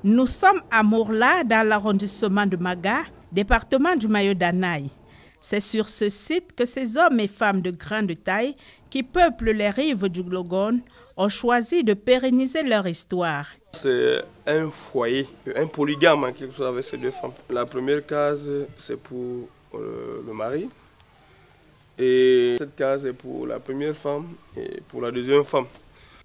Nous sommes à Mourla, dans l'arrondissement de Maga, département du Mayo-Danaï. C'est sur ce site que ces hommes et femmes de grande taille qui peuplent les rives du Glogone ont choisi de pérenniser leur histoire. C'est un foyer, un polygame en quelque sorte avec ces deux femmes. La première case, c'est pour le mari. Et cette case est pour la première femme et pour la deuxième femme.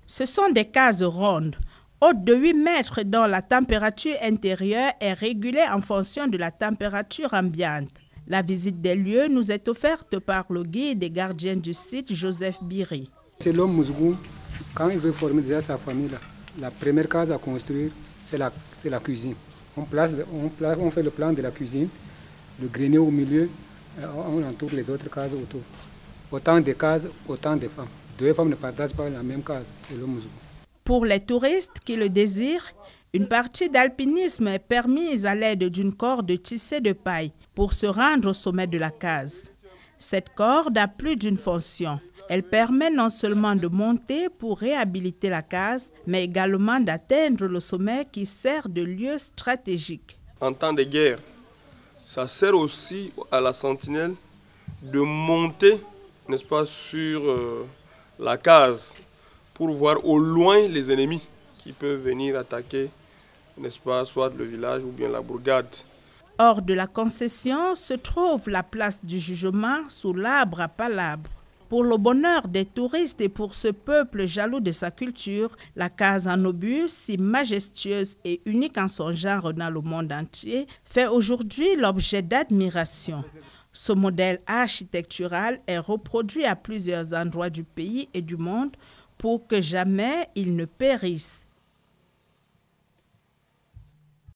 Ce sont des cases rondes, hautes de 8 mètres, dont la température intérieure est régulée en fonction de la température ambiante. La visite des lieux nous est offerte par le guide et gardien du site, Joseph Biri. C'est l'homme Mouzgou, quand il veut former déjà sa famille, la première case à construire, c'est la cuisine. On fait le plan de la cuisine, le grenier au milieu, on entoure les autres cases autour. Autant de cases, autant de femmes. Deux femmes ne partagent pas la même case, c'est l'homme Mouzgou. Pour les touristes qui le désirent, une partie d'alpinisme est permise à l'aide d'une corde tissée de paille pour se rendre au sommet de la case. Cette corde a plus d'une fonction. Elle permet non seulement de monter pour réhabiliter la case, mais également d'atteindre le sommet qui sert de lieu stratégique. En temps de guerre, ça sert aussi à la sentinelle de monter, n'est-ce pas, sur la case pour voir au loin les ennemis qui peuvent venir attaquer, n'est-ce pas, soit le village ou bien la bourgade. Hors de la concession se trouve la place du jugement sous l'arbre à palabres. Pour le bonheur des touristes et pour ce peuple jaloux de sa culture, la case en obus, si majestueuse et unique en son genre dans le monde entier, fait aujourd'hui l'objet d'admiration. Ce modèle architectural est reproduit à plusieurs endroits du pays et du monde pour que jamais il ne périsse.